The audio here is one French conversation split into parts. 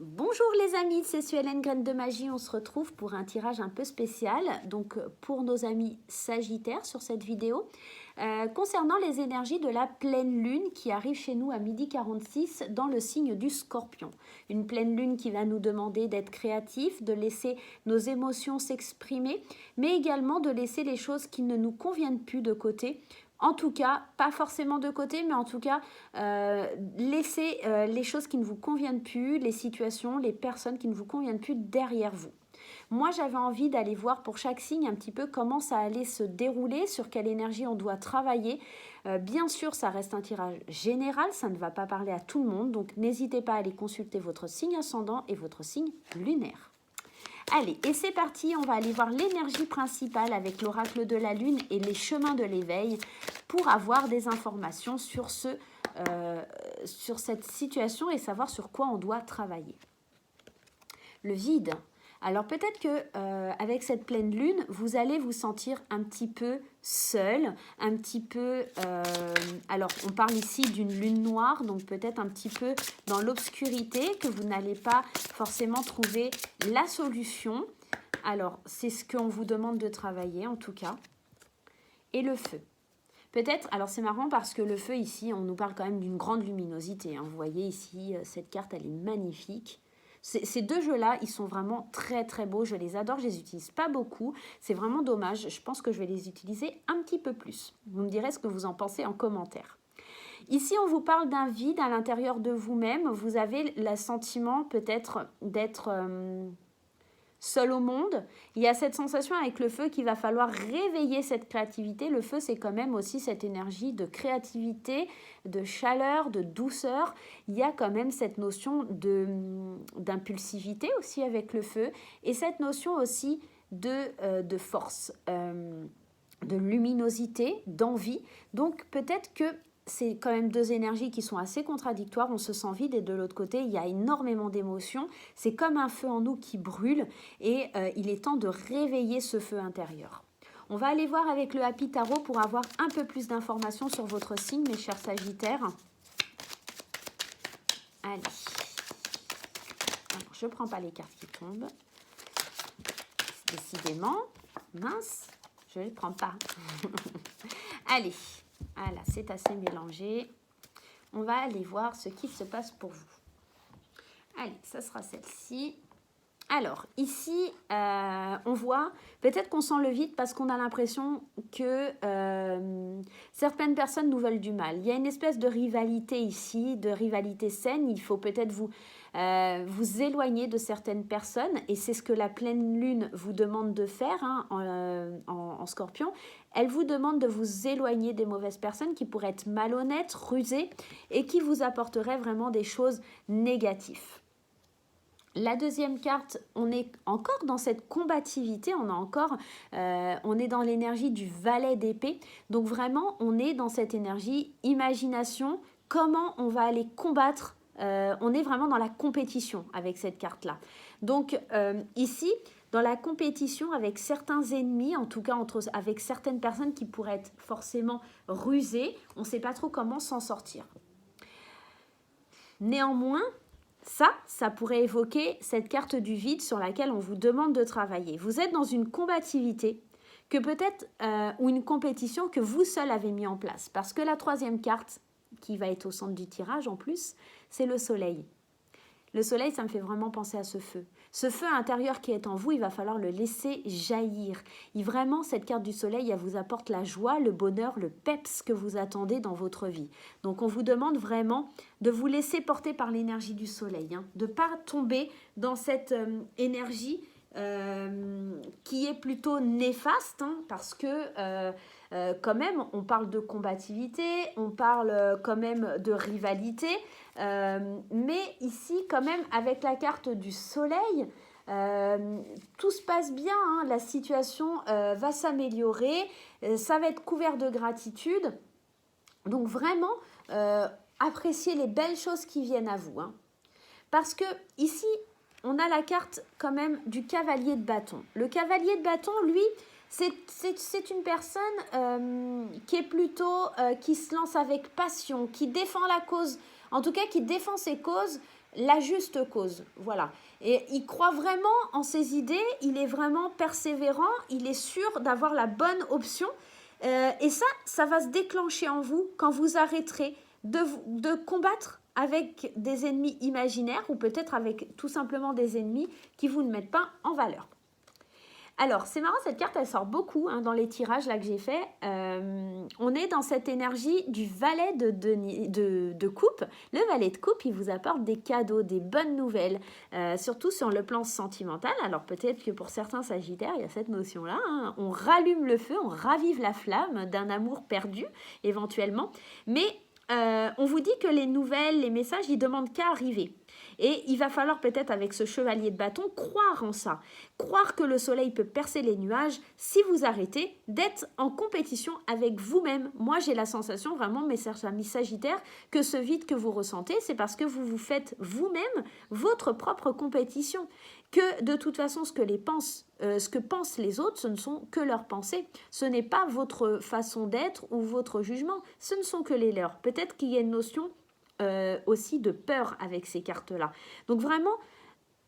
Bonjour les amis, c'est Suelen Graine de Magie, on se retrouve pour un tirage un peu spécial, donc pour nos amis Sagittaires sur cette vidéo, concernant les énergies de la pleine lune qui arrive chez nous à 12h46 dans le signe du Scorpion. Une pleine lune qui va nous demander d'être créatifs, de laisser nos émotions s'exprimer, mais également de laisser les choses qui ne nous conviennent plus de côté. En tout cas, pas forcément de côté, mais en tout cas, laissez les choses qui ne vous conviennent plus, les situations, les personnes qui ne vous conviennent plus derrière vous. Moi, j'avais envie d'aller voir pour chaque signe un petit peu comment ça allait se dérouler, sur quelle énergie on doit travailler. Bien sûr, ça reste un tirage général, ça ne va pas parler à tout le monde, donc n'hésitez pas à aller consulter votre signe ascendant et votre signe lunaire. Allez, et c'est parti, on va aller voir l'énergie principale avec l'oracle de la lune et les chemins de l'éveil pour avoir des informations sur cette situation et savoir sur quoi on doit travailler. Le vide. Alors peut-être que avec cette pleine lune, vous allez vous sentir un petit peu seul, un petit peu... alors on parle ici d'une lune noire, donc peut-être un petit peu dans l'obscurité, que vous n'allez pas forcément trouver la solution. Alors c'est ce qu'on vous demande de travailler en tout cas. Et le feu. Peut-être, alors c'est marrant parce que le feu ici, on nous parle quand même d'une grande luminosité. Hein. Vous voyez ici, cette carte, elle est magnifique. Ces deux jeux-là, ils sont vraiment très très beaux. Je les adore, je les utilise pas beaucoup. C'est vraiment dommage. Je pense que je vais les utiliser un petit peu plus. Vous me direz ce que vous en pensez en commentaire. Ici, on vous parle d'un vide à l'intérieur de vous-même. Vous avez le sentiment peut-être d'être... seul au monde. Il y a cette sensation avec le feu qu'il va falloir réveiller cette créativité. Le feu, c'est quand même aussi cette énergie de créativité, de chaleur, de douceur. Il y a quand même cette notion d'impulsivité aussi avec le feu et cette notion aussi de force, de luminosité, d'envie. Donc peut-être que c'est quand même deux énergies qui sont assez contradictoires. On se sent vide et de l'autre côté, il y a énormément d'émotions. C'est comme un feu en nous qui brûle et il est temps de réveiller ce feu intérieur. On va aller voir avec le Happy Tarot pour avoir un peu plus d'informations sur votre signe, mes chers Sagittaires. Allez. Alors, je ne prends pas les cartes qui tombent. Décidément, mince, je ne les prends pas. Allez. Voilà, c'est assez mélangé. On va aller voir ce qui se passe pour vous. Allez, ça sera celle-ci. Alors, ici, on voit, peut-être qu'on sent le vide parce qu'on a l'impression que certaines personnes nous veulent du mal. Il y a une espèce de rivalité ici, de rivalité saine. Il faut peut-être vous éloigner de certaines personnes et c'est ce que la pleine lune vous demande de faire hein, en Scorpion. Elle vous demande de vous éloigner des mauvaises personnes qui pourraient être malhonnêtes, rusées et qui vous apporteraient vraiment des choses négatives. La deuxième carte, on est encore dans cette combativité, on est dans l'énergie du valet d'épée. Donc vraiment, on est dans cette énergie imagination, comment on va aller combattre. On est vraiment dans la compétition avec cette carte-là. Donc ici, dans la compétition avec certains ennemis, en tout cas avec certaines personnes qui pourraient être forcément rusées, on ne sait pas trop comment s'en sortir. Néanmoins, ça pourrait évoquer cette carte du vide sur laquelle on vous demande de travailler. Vous êtes dans une combativité que peut-être, ou une compétition que vous seul avez mis en place. Parce que la troisième carte, qui va être au centre du tirage en plus, c'est le soleil. Le soleil, ça me fait vraiment penser à ce feu. Ce feu intérieur qui est en vous, il va falloir le laisser jaillir. Et vraiment, cette carte du soleil, elle vous apporte la joie, le bonheur, le peps que vous attendez dans votre vie. Donc, on vous demande vraiment de vous laisser porter par l'énergie du soleil, hein, de ne pas tomber dans cette énergie qui est plutôt néfaste, hein, parce que quand même, on parle de combativité, on parle quand même de rivalité, mais ici, quand même, avec la carte du soleil, tout se passe bien, hein, la situation va s'améliorer, ça va être couvert de gratitude, donc vraiment, appréciez les belles choses qui viennent à vous, hein. Parce que ici, on a la carte quand même du cavalier de bâton. Le cavalier de bâton, lui, c'est une personne qui est plutôt, qui se lance avec passion, qui défend la cause, en tout cas qui défend ses causes la juste cause, voilà. Et il croit vraiment en ses idées, il est vraiment persévérant, il est sûr d'avoir la bonne option. Et ça va se déclencher en vous quand vous arrêterez de combattre avec des ennemis imaginaires ou peut-être avec tout simplement des ennemis qui vous ne mettent pas en valeur. Alors, c'est marrant, cette carte, elle sort beaucoup dans les tirages là que j'ai fait. On est dans cette énergie du valet de coupe. Le valet de coupe, il vous apporte des cadeaux, des bonnes nouvelles, surtout sur le plan sentimental. Alors, peut-être que pour certains Sagittaires, il y a cette notion-là. On rallume le feu, on ravive la flamme d'un amour perdu, éventuellement. Mais on vous dit que les nouvelles, les messages, ils demandent qu'à arriver. Et il va falloir peut-être avec ce chevalier de bâton croire en ça, croire que le soleil peut percer les nuages si vous arrêtez d'être en compétition avec vous-même. Moi, j'ai la sensation vraiment, mes chers amis Sagittaires, que ce vide que vous ressentez, c'est parce que vous vous faites vous-même votre propre compétition. Que de toute façon, ce que pensent les autres, ce ne sont que leurs pensées. Ce n'est pas votre façon d'être ou votre jugement, ce ne sont que les leurs. Peut-être qu'il y a une notion aussi de peur avec ces cartes-là. Donc vraiment,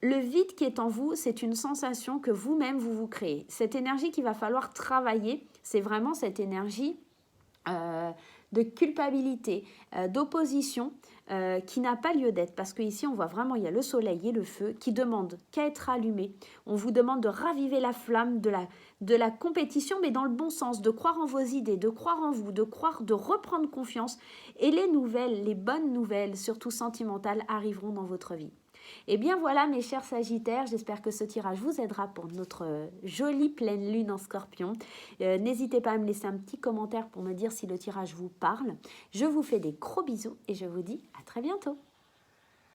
le vide qui est en vous, c'est une sensation que vous-même, vous créez. Cette énergie qu'il va falloir travailler, c'est vraiment cette énergie de culpabilité, d'opposition, qui n'a pas lieu d'être. Parce qu'ici, on voit vraiment, il y a le soleil et le feu qui demandent qu'à être allumés. On vous demande de raviver la flamme de la compétition, mais dans le bon sens, de croire en vos idées, de croire en vous, de reprendre confiance. Et les nouvelles, les bonnes nouvelles, surtout sentimentales, arriveront dans votre vie. Et bien voilà mes chers Sagittaires, j'espère que ce tirage vous aidera pour notre jolie pleine lune en Scorpion. N'hésitez pas à me laisser un petit commentaire pour me dire si le tirage vous parle. Je vous fais des gros bisous et je vous dis à très bientôt.